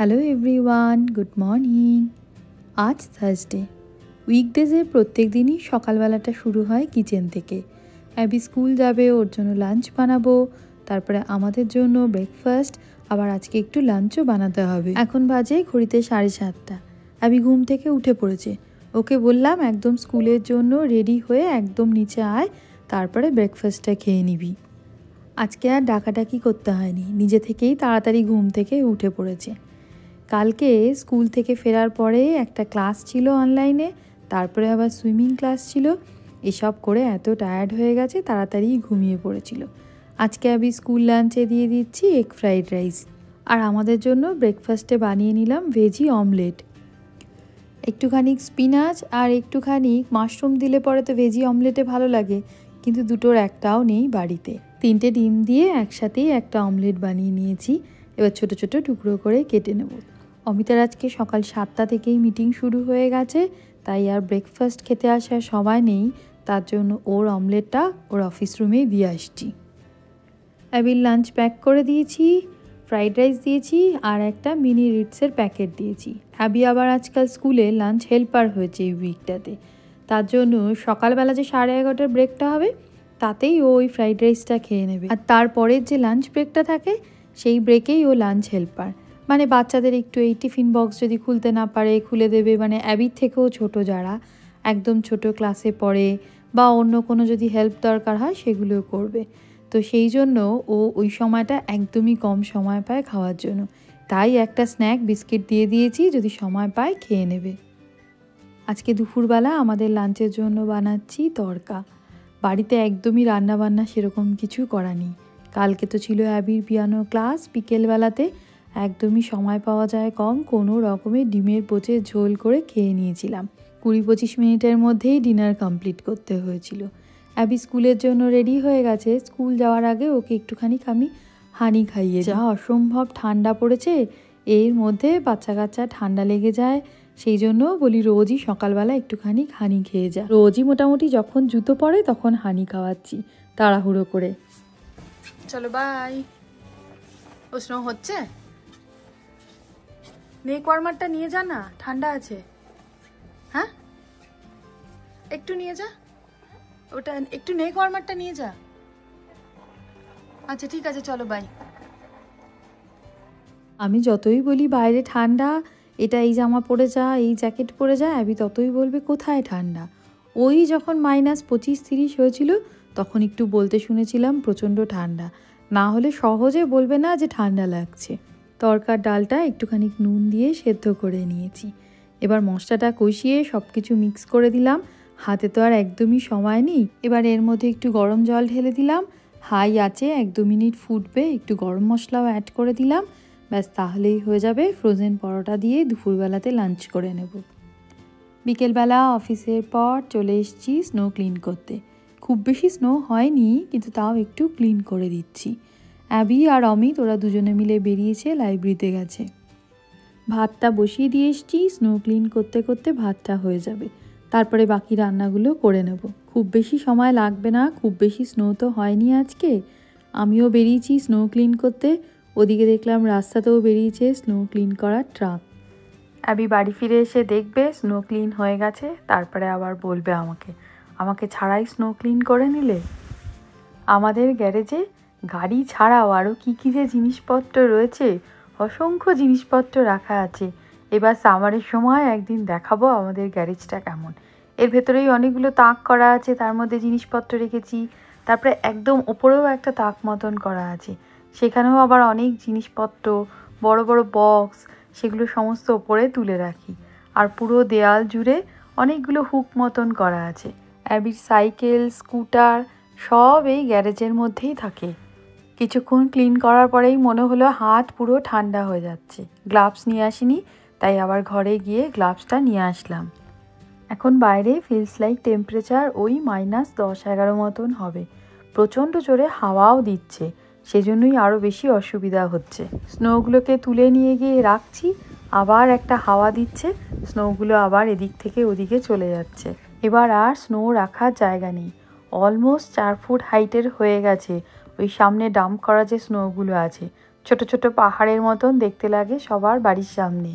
Hello everyone, good morning. আজ Thursday. উইকডেজের প্রত্যেক দিনই সকালবেলাটা শুরু হয় কিচেন থেকে। অ্যাবি স্কুল যাবে, ওর জন্য লাঞ্চ বানাবো, তারপরে আমাদের জন্য ব্রেকফাস্ট, আবার আজকে একটু লাঞ্চও বানাতে হবে। এখন বাজে ঘড়িতে 7:30। অ্যাবি ঘুম থেকে উঠে পড়েছে। ওকে বললাম একদম স্কুলের জন্য রেডি হয়ে একদম নিচে আয়, তারপরে ব্রেকফাস্টটা খেয়ে নিবি। আজকে আর ডাকাডাকি করতে হয়নি, নিজে থেকেই তাড়াতাড়ি ঘুম থেকে উঠে পড়েছে। কালকে স্কুল থেকে ফেরার পরে একটা ক্লাস ছিল অনলাইনে, তারপরে আবার সুইমিং ক্লাস ছিল। এসব করে এত টায়ার্ড হয়ে গেছে, তাড়াতাড়ি ঘুমিয়ে পড়েছিল। আজকে আমি স্কুল লাঞ্চে দিয়ে দিচ্ছি এগ ফ্রাইড রাইস, আর আমাদের জন্য ব্রেকফাস্টে বানিয়ে নিলাম ভেজি অমলেট। একটুখানি স্পিনাচ আর একটুখানি মাশরুম দিলে পরে তো ভেজি অমলেটে ভালো লাগে, কিন্তু দুটোর একটাও নেই বাড়িতে। 3টে ডিম দিয়ে একসাথেই একটা অমলেট বানিয়ে নিয়েছি। এবার ছোট ছোট টুকরো করে কেটে নেব। অমিতার আজকে সকাল 7টা থেকেই মিটিং শুরু হয়ে গেছে, তাই আর ব্রেকফাস্ট খেতে আসার সময় নেই। তার জন্য ওর অমলেটটা ওর অফিস রুমেই দিয়ে আসছি। অ্যাবির লাঞ্চ প্যাক করে দিয়েছি, ফ্রাইড রাইস দিয়েছি আর একটা মিনি রিটসের প্যাকেট দিয়েছি। অ্যাবি আবার আজকাল স্কুলে লাঞ্চ হেল্পার হয়েছে এই উইকটাতে, তার জন্য সকালবেলা যে 11:30টার ব্রেকটা হবে তাতেই ও ওই ফ্রাইড রাইসটা খেয়ে নেবে, আর তারপরের যে লাঞ্চ ব্রেকটা থাকে সেই ব্রেকেই ও লাঞ্চ হেল্পার। মানে বাচ্চাদের একটু এই টিফিন বক্স যদি খুলতে না পারে খুলে দেবে, মানে অ্যাবির থেকেও ছোট যারা একদম ছোট ক্লাসে পড়ে বা অন্য কোনো যদি হেল্প দরকার হয় সেগুলো করবে। তো সেই জন্য ও ওই সময়টা একদমই কম সময় পায় খাওয়ার জন্য, তাই একটা স্ন্যাক বিস্কিট দিয়ে দিয়েছি, যদি সময় পায় খেয়ে নেবে। আজকে দুপুরবেলা আমাদের লাঞ্চের জন্য বানাচ্ছি তড়কা। বাড়িতে একদমই রান্নাবান্না সেরকম কিছু করা নেই। কালকে তো ছিল অ্যাবির পিয়ানো ক্লাস বিকেলবেলাতে, একদমই সময় পাওয়া যায় কম, কোনো রকমে ডিমের পোচে ঝোল করে খেয়ে নিয়েছিলাম। 20-25 মিনিটের মধ্যেই ডিনার কমপ্লিট করতে হয়েছিল। অ্যাবি স্কুলের জন্য রেডি হয়ে গেছে। স্কুল যাওয়ার আগে ওকে একটুখানি আমি হানি খাইয়ে, যা অসম্ভব ঠান্ডা পড়েছে, এর মধ্যে বাচ্চা কাচ্চা ঠান্ডা লেগে যায়, সেই জন্য বলি রোজই সকালবেলা একটুখানি হানি খেয়ে যা। রোজই মোটামুটি যখন জুতো পড়ে তখন হানি খাওয়াচ্ছি তাড়াহুড়ো করে। চলো বাই। ও স্নো হচ্ছে, নেক ওয়ার্মারটা নিয়ে যা না, ঠান্ডা আছে। হ্যাঁ একটু নিয়ে যা, ওটা একটু নেক ওয়ার্মারটা নিয়ে যা। আচ্ছা ঠিক আছে, চলো বাই। আমি যতই বলি বাইরে ঠান্ডা, এটা এই জামা পরে যা, এই জ্যাকেট পরে যা, অ্যাবি ততই বলবে কোথায় ঠান্ডা। ওই যখন -25-30 হয়েছিল তখন একটু বলতে শুনেছিলাম প্রচণ্ড ঠান্ডা, না হলে সহজে বলবে না যে ঠান্ডা লাগছে। তরকার ডালটা একটুখানি নুন দিয়ে সেদ্ধ করে নিয়েছি। এবার মশলাটা কষিয়ে সব কিছু মিক্স করে দিলাম। হাতে তো আর একদমই সময় নেই। এবার এর মধ্যে একটু গরম জল ঢেলে দিলাম, হাই আছে 1-2 মিনিট ফুটবে, একটু গরম মশলাও অ্যাড করে দিলাম। ব্যাস তাহলেই হয়ে যাবে ফ্রোজেন পরোটা দিয়ে দুপুরবেলাতে লাঞ্চ করে নেব। বিকেলবেলা অফিসের পর চলে এসেছি স্নো ক্লিন করতে। খুব বেশি স্নো হয়নি, কিন্তু তাও একটু ক্লিন করে দিচ্ছি। অ্যাবি আর অমিত ওরা দুজনে মিলে বেরিয়েছে, লাইব্রেরিতে গেছে। ভাতটা বসিয়ে দিয়ে এসেছি, স্নো ক্লিন করতে করতে ভাতটা হয়ে যাবে, তারপরে বাকি রান্নাগুলো করে নেব। খুব বেশি সময় লাগবে না, খুব বেশি স্নো তো হয়নি আজকে। আমিও বেরিয়েছি স্নো ক্লিন করতে। ওদিকে দেখলাম রাস্তাতেও বেরিয়েছে স্নো ক্লিন করার ট্রাক। অ্যাবি বাড়ি ফিরে এসে দেখবে স্নো ক্লিন হয়ে গেছে, তারপরে আবার বলবে আমাকে ছাড়াই স্নো ক্লিন করে নিলে। আমাদের গ্যারেজে গাড়ি ছাড়াও আরও কী কী যে জিনিসপত্র রয়েছে, অসংখ্য জিনিসপত্র রাখা আছে। এবার সামারের সময় একদিন দেখাবো আমাদের গ্যারেজটা কেমন। এর ভেতরেই অনেকগুলো তাক করা আছে, তার মধ্যে জিনিসপত্র রেখেছি। তারপরে একদম ওপরেও একটা তাক মতন করা আছে, সেখানেও আবার অনেক জিনিসপত্র, বড় বড় বক্স, সেগুলো সমস্ত ওপরে তুলে রাখি। আর পুরো দেয়াল জুড়ে অনেকগুলো হুক মতন করা আছে। অ্যাবির সাইকেল, স্কুটার সব এই গ্যারেজের মধ্যেই থাকে। কিছুক্ষণ ক্লিন করার পরেই মনে হলো হাত পুরো ঠান্ডা হয়ে যাচ্ছে। গ্লাভস নিয়ে আসিনি, তাই আবার ঘরে গিয়ে গ্লাভসটা নিয়ে আসলাম। এখন বাইরে ফিলস লাইক টেম্পারেচার ওই -10-11 মতন হবে। প্রচণ্ড জোরে হাওয়াও দিচ্ছে, সেজন্যই আরও বেশি অসুবিধা হচ্ছে। স্নোগুলোকে তুলে নিয়ে গিয়ে রাখছি, আবার একটা হাওয়া দিচ্ছে, স্নোগুলো আবার এদিক থেকে ওদিকে চলে যাচ্ছে। এবার আর স্নো রাখার জায়গা নেই। অলমোস্ট 4 ফুট হাইটের হয়ে গেছে ওই সামনে ডাম্প করা যে স্নোগুলো আছে। ছোট ছোট পাহাড়ের মতন দেখতে লাগে সবার বাড়ির সামনে।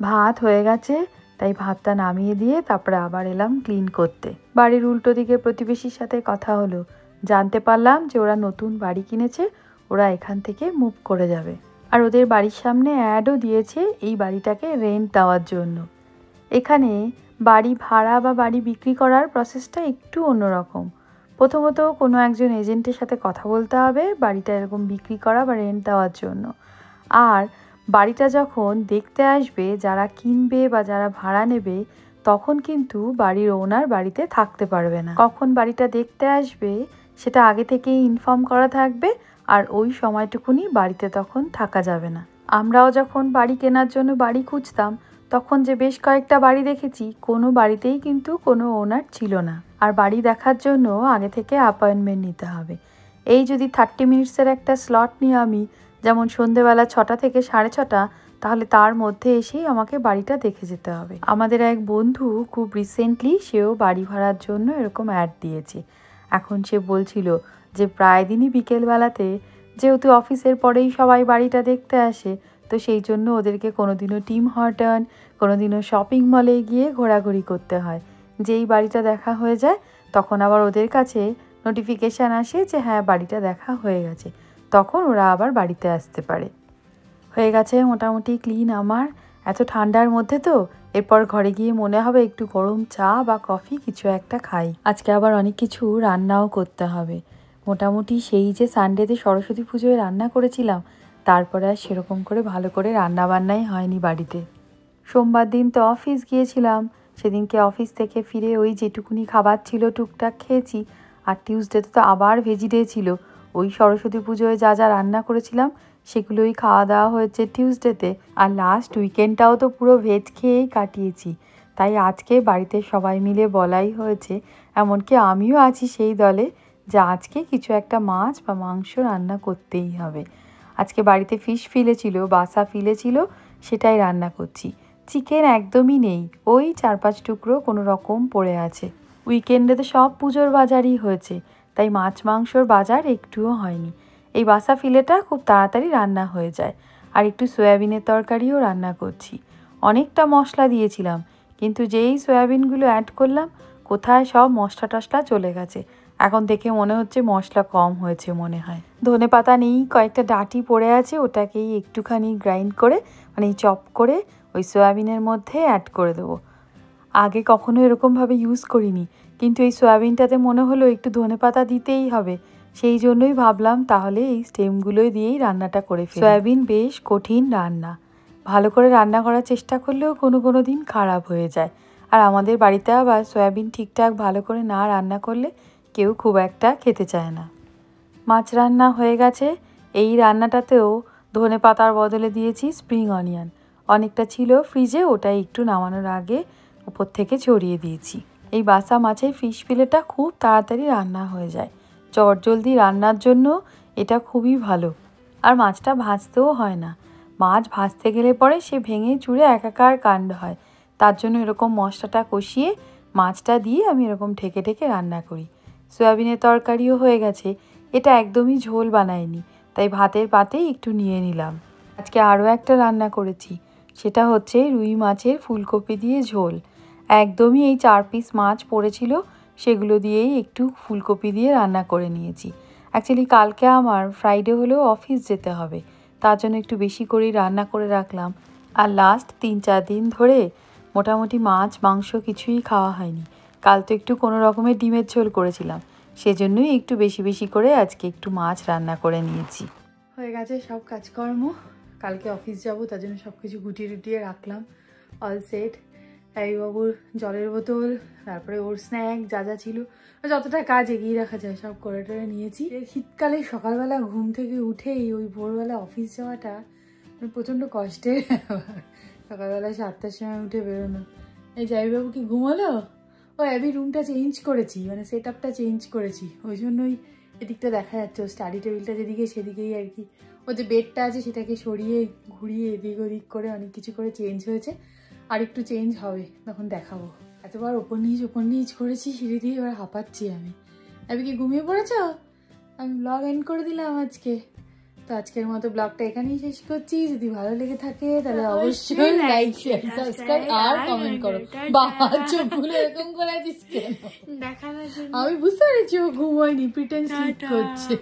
ভাত হয়ে গেছে, তাই ভাতটা নামিয়ে দিয়ে তারপরে আবার এলাম ক্লিন করতে। বাড়ির উল্টো দিকে প্রতিবেশীর সাথে কথা হলো, জানতে পারলাম যে ওরা নতুন বাড়ি কিনেছে, ওরা এখান থেকে মুভ করে যাবে। আর ওদের বাড়ির সামনে অ্যাডও দিয়েছে এই বাড়িটাকে রেন্ট দেওয়ার জন্য। এখানে বাড়ি ভাড়া বা বাড়ি বিক্রি করার প্রসেসটা একটু অন্যরকম। প্রথমত কোনো একজন এজেন্টের সাথে কথা বলতে হবে বাড়িটা এরকম বিক্রি করা বা রেন্ট দেওয়ার জন্য। আর বাড়িটা যখন দেখতে আসবে যারা কিনবে বা যারা ভাড়া নেবে, তখন কিন্তু বাড়ির ওনার বাড়িতে থাকতে পারবে না। কখন বাড়িটা দেখতে আসবে সেটা আগে থেকেই ইনফর্ম করা থাকবে, আর ওই সময়টুকুনি বাড়িতে তখন থাকা যাবে না। আমরাও যখন বাড়ি কেনার জন্য বাড়ি খুঁজতাম, তখন যে বেশ কয়েকটা বাড়ি দেখেছি, কোনো বাড়িতেই কিন্তু কোনো ওনার ছিল না। আর বাড়ি দেখার জন্য আগে থেকে অ্যাপয়েন্টমেন্ট নিতে হবে। এই যদি 30 মিনিটসের একটা স্লট নিয়ে আমি, যেমন সন্ধেবেলা 6টা থেকে 6:30, তাহলে তার মধ্যে এসেই আমাকে বাড়িটা দেখে যেতে হবে। আমাদের এক বন্ধু খুব রিসেন্টলি সেও বাড়ি ভাড়ার জন্য এরকম অ্যাড দিয়েছে। এখন সে বলছিল যে প্রায় দিনই বিকেলবেলাতে, যেহেতু অফিসের পরেই সবাই বাড়িটা দেখতে আসে, তো সেই জন্য ওদেরকে কোনোদিনও টিম হর্টন, কোনোদিনও শপিং মলে গিয়ে ঘোরাঘুরি করতে হয়। যেই বাড়িটা দেখা হয়ে যায় তখন আবার ওদের কাছে নোটিফিকেশান আসে যে হ্যাঁ বাড়িটা দেখা হয়ে গেছে, তখন ওরা আবার বাড়িতে আসতে পারে। হয়ে গেছে মোটামুটি ক্লিন আমার। এত ঠান্ডার মধ্যে তো এরপর ঘরে গিয়ে মনে হবে একটু গরম চা বা কফি কিছু একটা খাই। আজকে আবার অনেক কিছু রান্নাও করতে হবে। মোটামুটি সেই যে সানডেতে সরস্বতী পুজোয় রান্না করেছিলাম, তারপরে আর সেরকম করে ভালো করে রান্না বান্নাই হয়নি বাড়িতে। সোমবার দিন তো অফিস গিয়েছিলাম, সেদিনকে অফিস থেকে ফিরে ওই যেটুকুনি খাবার ছিল টুকটাক খেয়েছি। আর টিউসডেতে তো আবার ভেজি ডে ছিল, ওই সরস্বতী পুজোয় যা যা রান্না করেছিলাম সেগুলোই খাওয়া দাওয়া হয়েছে টিউসডেতে। আর লাস্ট উইকেন্ডটাও তো পুরো ভেজ খেয়েই কাটিয়েছি। তাই আজকে বাড়িতে সবাই মিলে বলাই হয়েছে, এমনকি আমিও আছি সেই দলে, যে আজকে কিছু একটা মাছ বা মাংস রান্না করতেই হবে। আজকে বাড়িতে ফিশ ফিলে ছিল, বাসা ফিলে ছিল, সেটাই রান্না করছি। চিকেন একদমই নেই, ওই 4-5 টুকরো কোনো রকম পড়ে আছে। উইকেন্ডে তো সব পুজোর বাজারই হয়েছে, তাই মাছ মাংসর বাজার একটুও হয়নি। এই বাসা ফিলেটা খুব তাড়াতাড়ি রান্না হয়ে যায়। আর একটু সয়াবিনের তরকারিও রান্না করছি। অনেকটা মশলা দিয়েছিলাম, কিন্তু যেই সয়াবিনগুলো অ্যাড করলাম কোথায় সব মশলা টশলা চলে গেছে। এখন দেখে মনে হচ্ছে মশলা কম হয়েছে মনে হয়। ধনে পাতা নেই, কয়েকটা ডাঁটি পড়ে আছে, ওটাকেই একটুখানি গ্রাইন্ড করে মানে চপ করে ওই সয়াবিনের মধ্যে অ্যাড করে দেবো। আগে কখনো এরকমভাবে ইউজ করিনি, কিন্তু এই সয়াবিনটাতে মনে হলো একটু ধনে পাতা দিতেই হবে, সেই জন্যই ভাবলাম তাহলে এই স্টেমগুলোই দিয়েই রান্নাটা করে ফেলি। সয়াবিন বেশ কঠিন রান্না, ভালো করে রান্না করার চেষ্টা করলেও কোনো দিন খারাপ হয়ে যায়। আর আমাদের বাড়িতে আবার সয়াবিন ঠিকঠাক ভালো করে না রান্না করলে কেউ খুব একটা খেতে চায় না। মাছ রান্না হয়ে গেছে। এই রান্নাটাতেও ধনে পাতার বদলে দিয়েছি স্প্রিং অনিয়ন। অনেকটা ছিল ফ্রিজে, ওটাই একটু নামানোর আগে উপর থেকে ছড়িয়ে দিয়েছি। এই বাসা মাছের ফিশ ফিলেটা খুব তাড়াতাড়ি রান্না হয়ে যায়। চটজলদি রান্নার জন্য এটা খুবই ভালো। আর মাছটা ভাজতেও হয় না। মাছ ভাজতে গেলে পরে সে ভেঙে চুরে একাকার কাণ্ড হয়। তার জন্য এরকম মশলাটা কষিয়ে মাছটা দিয়ে আমি এরকম ঢেকে ঢেকে রান্না করি। সয়াবিনের তরকারিও হয়ে গেছে। এটা একদমই ঝোল বানাইনি, তাই ভাতের পাতেই একটু নিয়ে নিলাম। আজকে আরও একটা রান্না করেছি, সেটা হচ্ছে রুই মাছের ফুলকপি দিয়ে ঝোল। একদমই এই 4 পিস মাছ পড়েছিল, সেগুলো দিয়েই একটু ফুলকপি দিয়ে রান্না করে নিয়েছি। অ্যাকচুয়ালি কালকে আমার ফ্রাইডে হলেও অফিস যেতে হবে, তার জন্য একটু বেশি করেই রান্না করে রাখলাম। আর লাস্ট 3-4 দিন ধরে মোটামুটি মাছ মাংস কিছুই খাওয়া হয়নি। কাল তো একটু কোনো রকমের ডিমের ঝোল করেছিলাম, সেজন্যই একটু বেশি বেশি করে আজকে একটু মাছ রান্না করে নিয়েছি। হয়ে গেছে সব কাজকর্ম, কালকে অফিস যাব তার জন্য সব কিছু গুটিয়ে টুটিয়ে রাখলাম, অল সেট। এই বাবুর জলের বোতল, তারপরে ওর স্ন্যাক যা যা ছিল, যতটা কাজ এগিয়ে রাখা যায় সব করে টরে নিয়েছি। শীতকালে সকালবেলা ঘুম থেকে উঠেই ওই ভোরবেলা অফিস যাওয়াটা প্রচণ্ড কষ্টের। সকালবেলা 7টার সময় উঠে বেরোনো। এই জাইবাবু কি ঘুমালো? ও অ্যাবি রুমটা চেঞ্জ করেছি, মানে সেট আপটা চেঞ্জ করেছি, ওই জন্যই এদিকটা দেখা যাচ্ছে। ও স্টাডি টেবিলটা যেদিকে সেদিকেই আর কি, ও যে বেডটা আছে সেটাকে সরিয়ে ঘুরিয়ে এদিক ওদিক করে অনেক কিছু করে চেঞ্জ হয়েছে। আর একটু চেঞ্জ হবে, তখন দেখাবো। এতবার ওপর নিচ করেছি সিঁড়ি দিয়ে, এবার হাঁপাচ্ছি আমি। অ্যাবি কি ঘুমিয়ে পড়েছ? আমি ব্লগ এন্ড করে দিলাম আজকে। তো আজকের মতো ব্লগটা এখানেই শেষ করছি। যদি ভালো লেগে থাকে তাহলে অবশ্যই লাইক শেয়ার সাবস্ক্রাইব আর কমেন্ট করো। বাবা চোখগুলো এরকম করে দিস কেন? দেখানোর জন্য আমি বুঝতে পেরেছি ও ঘুমায়নি, প্রিটেন্ড স্লিপ করছে।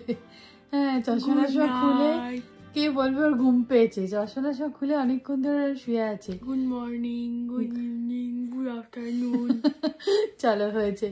হ্যাঁ, চশমা খুলে কে বলবে ওর ঘুম পেয়েছে। চশমা খুলে অনেকক্ষণ ধরে শুয়ে আছে। Good morning, good evening, good afternoon. চলো, হয়েছে।